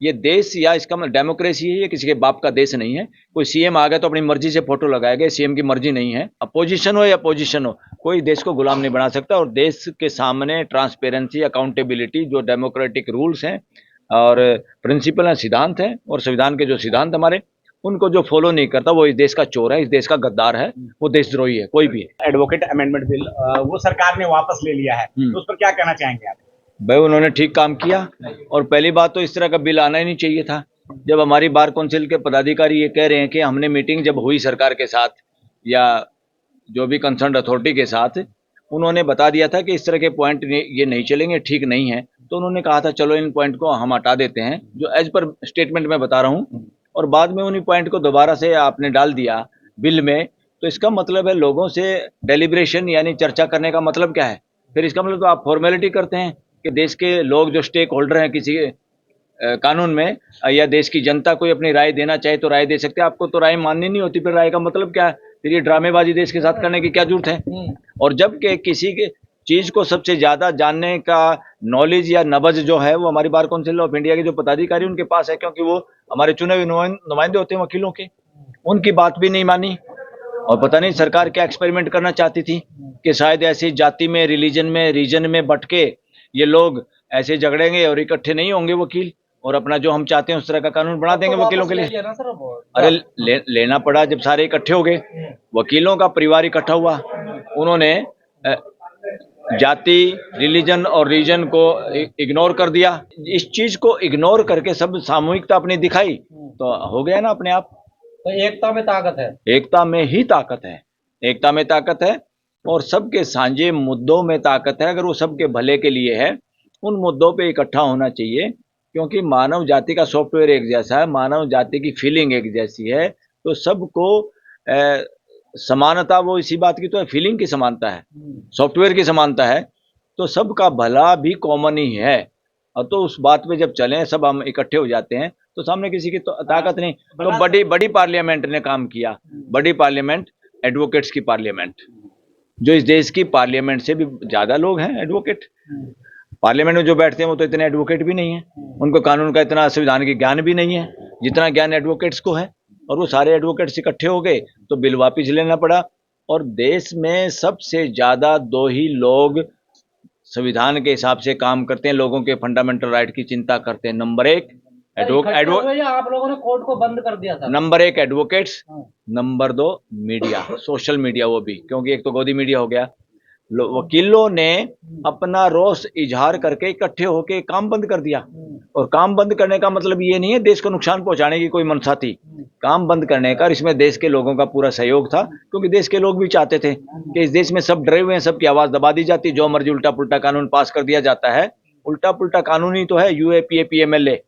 ये देश या इसका मतलब डेमोक्रेसी है, ये किसी के बाप का देश नहीं है। कोई सीएम आ गया तो अपनी मर्जी से फोटो लगाएगा, सीएम की मर्जी नहीं है। अपोजिशन हो या पोजीशन हो, कोई देश को गुलाम नहीं बना सकता। और देश के सामने ट्रांसपेरेंसी, अकाउंटेबिलिटी, जो डेमोक्रेटिक रूल्स हैं और प्रिंसिपल हैं, सिद्धांत हैं, और संविधान के जो सिद्धांत हमारे, उनको जो फॉलो नहीं करता वो इस देश का चोर है, इस देश का गद्दार है, वो देशद्रोही है, कोई भी है। एडवोकेट अमेंडमेंट बिल वो सरकार ने वापस ले लिया है, तो उस पर क्या कहना चाहेंगे आप? भाई उन्होंने ठीक काम किया। और पहली बात तो इस तरह का बिल आना ही नहीं चाहिए था। जब हमारी बार काउंसिल के पदाधिकारी ये कह रहे हैं कि हमने मीटिंग जब हुई सरकार के साथ या जो भी कंसर्न अथॉरिटी के साथ, उन्होंने बता दिया था कि इस तरह के पॉइंट ये नहीं चलेंगे, ठीक नहीं है। तो उन्होंने कहा था चलो इन पॉइंट को हम हटा देते हैं, जो एज पर स्टेटमेंट में बता रहा हूँ। और बाद में उन्हीं पॉइंट को दोबारा से आपने डाल दिया बिल में। तो इसका मतलब है लोगों से डेलिब्रेशन यानी चर्चा करने का मतलब क्या है? फिर इसका मतलब तो आप फॉर्मेलिटी करते हैं कि देश के लोग जो स्टेक होल्डर हैं किसी कानून में, या देश की जनता कोई अपनी राय देना चाहे तो राय दे सकते हैं। आपको तो राय माननी नहीं होती, फिर राय का मतलब क्या है? फिर ये ड्रामेबाजी देश के साथ करने की क्या जरूरत है? और जब के किसी के चीज को सबसे ज्यादा जानने का नॉलेज या नबज जो है वो हमारी बार काउंसिल ऑफ इंडिया के जो पदाधिकारी उनके पास है, क्योंकि वो हमारे चुने हुए नुमाइंदे होते हैं वकीलों के। उनकी बात भी नहीं मानी। और पता नहीं सरकार क्या एक्सपेरिमेंट करना चाहती थी कि शायद ऐसी जाति में, रिलीजन में, रीजन में बट के ये लोग ऐसे झगड़ेंगे और इकट्ठे नहीं होंगे वकील, और अपना जो हम चाहते हैं उस तरह का कानून बना देंगे वकीलों के लिए। अरे लेना पड़ा जब सारे इकट्ठे हो गए, वकीलों का परिवार इकट्ठा हुआ, उन्होंने जाति, रिलीजन और रीजन को इग्नोर कर दिया। इस चीज को इग्नोर करके सब सामूहिकता अपनी दिखाई, तो हो गया ना अपने आप। तो एकता में ताकत है, एकता में ही ताकत है, एकता में ताकत है, और सबके साझे मुद्दों में ताकत है। अगर वो सबके भले के लिए है, उन मुद्दों पे इकट्ठा होना चाहिए, क्योंकि मानव जाति का सॉफ्टवेयर एक जैसा है, मानव जाति की फीलिंग एक जैसी है। तो सबको समानता, वो इसी बात की तो है, फीलिंग की समानता है, सॉफ्टवेयर की समानता है। तो सबका भला भी कॉमन ही है। और तो उस बात पे जब चलें, सब हम इकट्ठे हो जाते हैं, तो सामने किसी की तो ताकत नहीं। तो बड़ी बड़ी पार्लियामेंट ने काम किया, बड़ी पार्लियामेंट, एडवोकेट्स की पार्लियामेंट, जो इस देश की पार्लियामेंट से भी ज्यादा लोग हैं एडवोकेट। पार्लियामेंट में जो बैठते हैं वो तो इतने एडवोकेट भी नहीं है, उनको कानून का इतना, संविधान की ज्ञान भी नहीं है जितना ज्ञान एडवोकेट्स को है। और वो सारे एडवोकेट्स इकट्ठे हो गए तो बिल वापिस लेना पड़ा। और देश में सबसे ज्यादा दो ही लोग संविधान के हिसाब से काम करते हैं, लोगों के फंडामेंटल राइट की चिंता करते हैं। नंबर एक आप लोगों ने कोर्ट को बंद कर दिया था। नंबर एक एडवोकेट्स, नंबर दो मीडिया, सोशल मीडिया, वो भी क्योंकि एक तो गोदी मीडिया हो गया। वकीलों ने अपना रोष इजहार करके इकट्ठे होके काम बंद कर दिया। और काम बंद करने का मतलब ये नहीं है देश को नुकसान पहुंचाने की कोई मंशा थी, काम बंद करने का इसमें देश के लोगों का पूरा सहयोग था, क्योंकि देश के लोग भी चाहते थे कि इस देश में सब डरे हुए हैं, सबकी आवाज दबा दी जाती, जो मर्जी उल्टा पुल्टा कानून पास कर दिया जाता है। उल्टा पुल्टा कानून ही तो है यूएपीए पीएमएलए,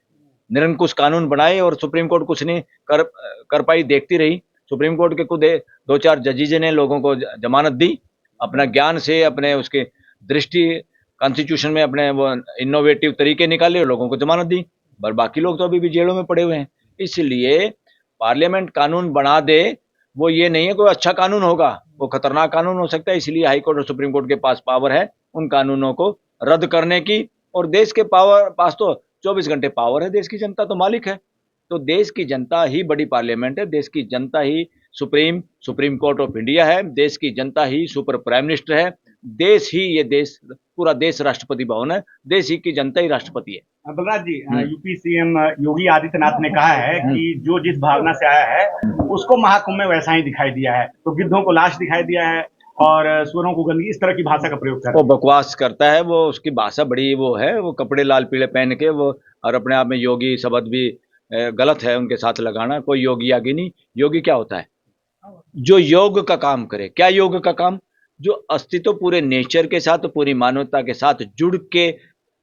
निरंकुश कानून बनाए और सुप्रीम कोर्ट कुछ नहीं कर पाई, देखती रही। सुप्रीम कोर्ट के खुद दो चार जजेज ने लोगों को जमानत दी, अपना ज्ञान से, अपने उसके दृष्टि, कॉन्स्टिट्यूशन में अपने वो इनोवेटिव तरीके निकाले और लोगों को जमानत दी। पर बाकी लोग तो अभी भी जेलों में पड़े हुए हैं। इसलिए पार्लियामेंट कानून बना दे, वो ये नहीं है कोई अच्छा कानून होगा, वो खतरनाक कानून हो सकता है। इसलिए हाई कोर्ट और सुप्रीम कोर्ट के पास पावर है उन कानूनों को रद्द करने की। और देश के पास तो 24 घंटे पावर है, देश की जनता तो मालिक है। तो देश की जनता ही बड़ी पार्लियामेंट है, देश की जनता ही सुप्रीम कोर्ट ऑफ इंडिया है, देश की जनता ही सुपर प्राइम मिनिस्टर है, देश ही, ये देश, पूरा देश राष्ट्रपति भवन है, देश ही की जनता ही राष्ट्रपति है। बलराज जी, यूपी सीएम योगी आदित्यनाथ ने कहा है कि जो जिस भावना से आया है उसको महाकुंभ में वैसा ही दिखाई दिया है, तो गिद्धों को लाश दिखाई दिया है और सुअरों को गंदगी, इस तरह की भाषा का प्रयोग करता है। वो बकवास करता है, वो उसकी भाषा बड़ी वो है, वो कपड़े लाल पीले पहन के वो, और अपने आप में योगी शब्द भी गलत है उनके साथ लगाना। कोई योगी आगे नहीं। योगी क्या होता है? जो योग का काम करे। क्या योग का काम? जो अस्तित्व पूरे नेचर के साथ, पूरी मानवता के साथ जुड़ के,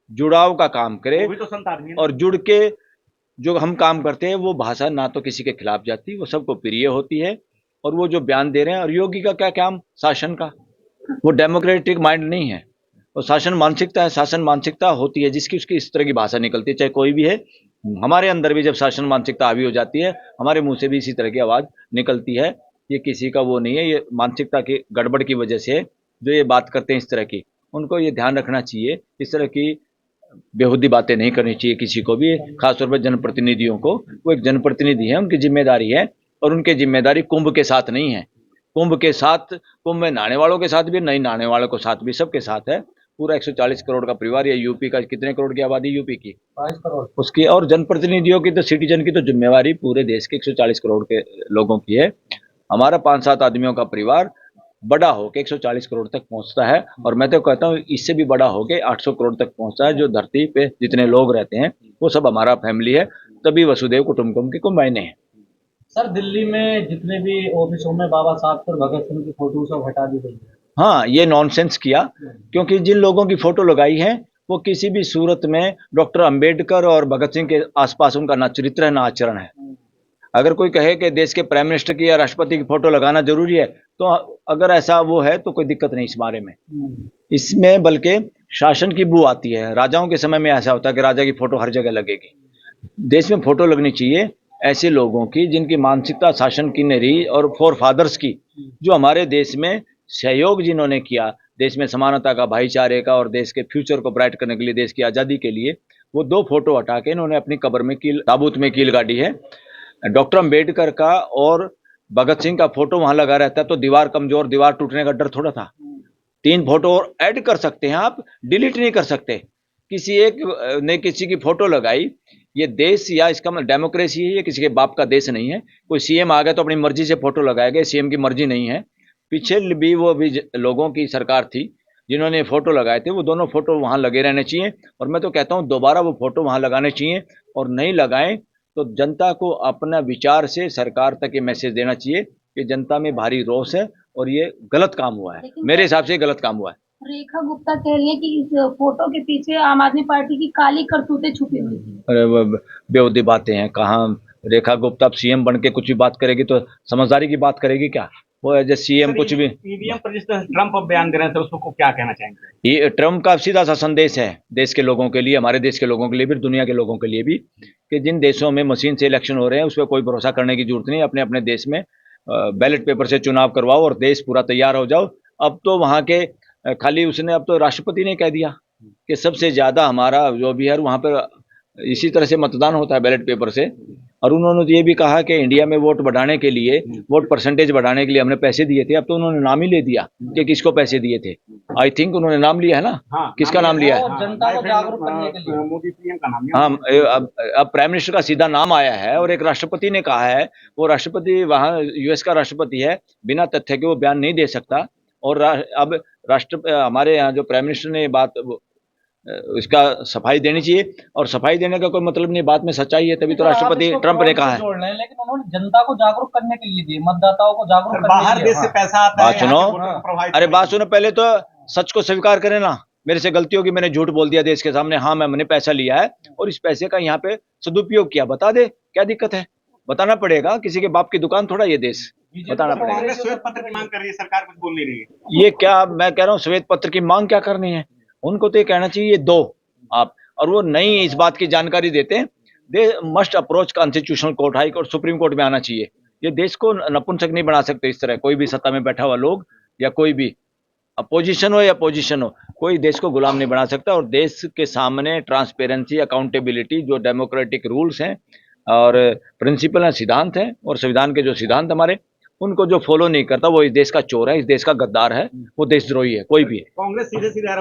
जुड़ाव का काम करे। वो भी तो संत आदमी है। और जुड़ के जो हम काम करते हैं, वो भाषा ना तो किसी के खिलाफ जाती, वो सबको प्रिय होती है। और वो जो बयान दे रहे हैं, और योगी का क्या काम? शासन का। वो डेमोक्रेटिक माइंड नहीं है, वो शासन मानसिकता है। शासन मानसिकता होती है जिसकी उसकी इस तरह की भाषा निकलती है, चाहे कोई भी है। हमारे अंदर भी जब शासन मानसिकता हावी हो जाती है, हमारे मुंह से भी इसी तरह की आवाज निकलती है। ये किसी का वो नहीं है, ये मानसिकता की गड़बड़ की वजह से जो ये बात करते हैं इस तरह की, उनको ये ध्यान रखना चाहिए। इस तरह की बेहुदी बातें नहीं करनी चाहिए किसी को भी, खासतौर पर जनप्रतिनिधियों को। वो एक जनप्रतिनिधि है, उनकी जिम्मेदारी है, और उनकी जिम्मेदारी कुंभ के साथ नहीं है। कुंभ के साथ, कुंभ में नहाने वालों के साथ भी, नहीं नहाने वालों के साथ भी, सबके साथ है। पूरा 140 करोड़ का परिवार, या यूपी का कितने करोड़ की आबादी, यूपी की 22 करोड़ उसकी, और जनप्रतिनिधियों की तो, सिटीजन की तो जिम्मेवारी पूरे देश के 140 करोड़ के लोगों की है। हमारा 5-7 आदमियों का परिवार बड़ा होके 140 करोड़ तक पहुंचता है, और मैं तो कहता हूँ इससे भी बड़ा होके 800 करोड़ तक पहुंचता है। जो धरती पे जितने लोग रहते हैं वो सब हमारा फैमिली है, तभी वसुदेव कुटुंबकम के को मायने हैं। सर, दिल्ली में जितने भी ऑफिसों में बाबा साहब और भगत सिंह की फोटो सब हटा दी गई है। हाँ, ये नॉनसेंस किया, क्योंकि जिन लोगों की फोटो लगाई है वो किसी भी सूरत में डॉक्टर अंबेडकर और भगत सिंह के आसपास उनका ना चरित्र है ना आचरण है। अगर कोई कहे कि देश के प्राइम मिनिस्टर की या राष्ट्रपति की फोटो लगाना जरूरी है, तो अगर ऐसा वो है तो कोई दिक्कत नहीं इस बारे में। इसमें बल्कि शासन की बू आती है। राजाओं के समय में ऐसा होता है कि राजा की फोटो हर जगह लगेगी। देश में फोटो लगनी चाहिए ऐसे लोगों की जिनकी मानसिकता शासन की नहीं रही, और फोर फादर्स की, जो हमारे देश में सहयोग जिन्होंने किया, देश में समानता का, भाईचारे का, और देश के फ्यूचर को ब्राइट करने के लिए, देश की आज़ादी के लिए, वो 2 फोटो हटा के इन्होंने अपनी कब्र में कील, ताबूत में कील गाड़ी है। डॉक्टर अंबेडकर का और भगत सिंह का फोटो वहां लगा रहता तो दीवार कमजोर, दीवार टूटने का डर थोड़ा था। 3 फोटो और ऐड कर सकते हैं आप, डिलीट नहीं कर सकते। किसी एक ने किसी की फोटो लगाई, ये देश या इसका डेमोक्रेसी है, ये किसी के बाप का देश नहीं है। कोई सीएम आ गया तो अपनी मर्जी से फोटो लगाएगा, सीएम की मर्जी नहीं है। पीछे भी वो भी लोगों की सरकार थी जिन्होंने फोटो लगाए थे, वो दोनों फोटो वहां लगे रहने चाहिए। और मैं तो कहता हूं दोबारा वो फोटो वहां लगाने चाहिए, और नहीं लगाएं तो जनता को अपना विचार से सरकार तक ये मैसेज देना चाहिए कि जनता में भारी रोष है और ये गलत काम हुआ है। मेरे हिसाब से गलत काम हुआ है। रेखा गुप्ता कह रही है कि इस फोटो के पीछे आम आदमी पार्टी की काली करतूतें छुपी हुई थी। अरे बेहुदी बातें हैं। कहाँ रेखा गुप्ता अब सीएम बन के कुछ भी बात करेगी तो समझदारी की बात करेगी क्या? वो एज ए सीएम कुछ भी। ईवीएम पर जिस तरह ट्रम्प अब बयान दे रहे थे उसको क्या कहना चाहेंगे? ये ट्रम्प का सीधा सा संदेश है देश के लोगों के लिए, हमारे देश के लोगों के लिए भी, दुनिया के लोगों के लिए भी, कि जिन देशों में मशीन से इलेक्शन हो रहे हैं उस पर कोई भरोसा करने की जरूरत नहीं। अपने अपने देश में बैलेट पेपर से चुनाव करवाओ और देश पूरा तैयार हो जाओ। अब तो वहाँ के खाली उसने, अब तो राष्ट्रपति ने कह दिया कि सबसे ज्यादा हमारा जो भी है वहाँ पर इसी तरह से मतदान होता है बैलेट पेपर से। और उन्होंने ये भी कहा कि इंडिया में वोट बढ़ाने के लिए, वोट परसेंटेज बढ़ाने के लिए हमने पैसे दिए थे। अब तो उन्होंने नाम ही ले दिया कि किसको पैसे दिए थे। आई थिंक उन्होंने नाम लिया है ना। हाँ, किसका नाम लिया है? जनता को जागरूक करने के लिए मोदी पीएम का नाम लिया। हाँ, अब प्राइम मिनिस्टर का सीधा नाम आया है, और एक राष्ट्रपति ने कहा है, वो राष्ट्रपति वहाँ यूएस का राष्ट्रपति है, बिना तथ्य के वो बयान नहीं दे सकता। और अब हमारे यहाँ जो प्राइम मिनिस्टर ने बात इसका सफाई देनी चाहिए, और सफाई देने का कोई मतलब नहीं, बात में सच्चाई है, तभी तो राष्ट्रपति ट्रम्प ने कहा है। लेकिन उन्होंने जनता को जागरूक करने के लिए दिए, मतदाताओं को जागरूक करने बाहर के लिए। देश से पैसा आता बात है, सुनो, यहाँ के वोटों को प्रभावित अरे करने बात के लिए। सुनो, पहले तो सच को स्वीकार करें ना। मेरे से गलती होगी, मैंने झूठ बोल दिया देश के सामने, हाँ मैंने पैसा लिया है और इस पैसे का यहाँ पे सदुपयोग किया, बता दे, क्या दिक्कत है? बताना पड़ेगा, किसी के बाप की दुकान थोड़ा ये देश, बताना पड़ेगा। कांग्रेस श्वेत पत्र की मांग कर रही है, सरकार कुछ बोल नहीं रही है। ये क्या, मैं कह रहा हूँ श्वेत पत्र की मांग क्या करनी है? उनको तो ये कहना चाहिए दो आप, और वो नहीं इस बात की जानकारी देते। They must approach constitutional court, high court, supreme court में आना चाहिए। ये देश को नपुंसक नहीं बना सकते इस तरह, कोई भी सत्ता में बैठा हुआ लोग या कोई भी अपोजिशन हो या पोजीशन हो, कोई देश को गुलाम नहीं बना सकता। और देश के सामने ट्रांसपेरेंसी, अकाउंटेबिलिटी, जो डेमोक्रेटिक रूल्स हैं और प्रिंसिपल हैं, सिद्धांत हैं, और संविधान के जो सिद्धांत हमारे, उनको जो फॉलो नहीं करता वो इस देश का चोर है, इस देश का गद्दार है, वो देशद्रोही है, कोई भी है। कांग्रेस सीधे सीधे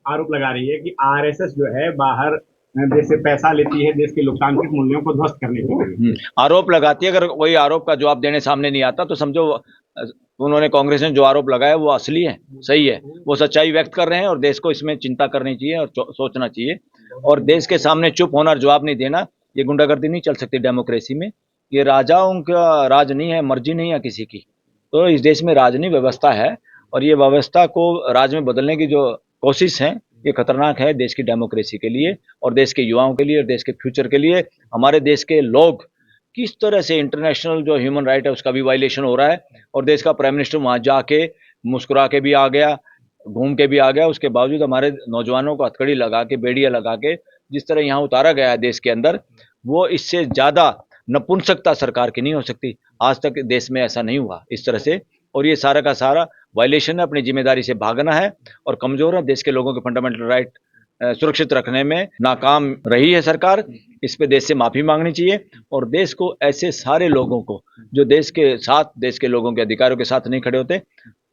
आरोप लगा रही है कि आरएसएस जो है बाहर देश से पैसा लेती है देश के लोकतांत्रिक मूल्यों को ध्वस्त करने के लिए। आरोप लगाती है। अगर कोई आरोप का जवाब देने सामने नहीं आता तो समझो उन्होंने, कांग्रेस ने जो आरोप लगाया वो असली है, सही है, वो सच्चाई व्यक्त कर रहे हैं। और देश को इसमें चिंता करनी चाहिए और सोचना चाहिए। और देश के सामने चुप होना और जवाब नहीं देना, ये गुंडागर्दी नहीं चल सकती डेमोक्रेसी में। ये राजाओं का राज नहीं है, मर्जी नहीं है किसी की। तो इस देश में राजनीतिक व्यवस्था है, और ये व्यवस्था को राज में बदलने की जो कोशिश है, ये खतरनाक है देश की डेमोक्रेसी के लिए और देश के युवाओं के लिए और देश के फ्यूचर के लिए। हमारे देश के लोग किस तरह से इंटरनेशनल जो ह्यूमन राइट है उसका भी वायलेशन हो रहा है, और देश का प्राइम मिनिस्टर वहाँ जाके मुस्कुरा के भी आ गया, घूम के भी आ गया, उसके बावजूद हमारे नौजवानों को हथकड़ी लगा के, बेड़ियाँ लगा के जिस तरह यहाँ उतारा गया है देश के अंदर, वो इससे ज़्यादा नपुंसकता सरकार की नहीं हो सकती। आज तक देश में ऐसा नहीं हुआ इस तरह से, और ये सारा का सारा वायलेशन है, अपनी जिम्मेदारी से भागना है और कमजोर है देश के लोगों के फंडामेंटल राइट सुरक्षित रखने में नाकाम रही है सरकार। इस पे देश से माफी मांगनी चाहिए और देश को ऐसे सारे लोगों को जो देश के साथ, देश के लोगों के अधिकारों के साथ नहीं खड़े होते,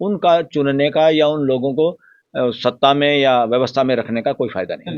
उनका चुनने का या उन लोगों को सत्ता में या व्यवस्था में रखने का कोई फायदा नहीं।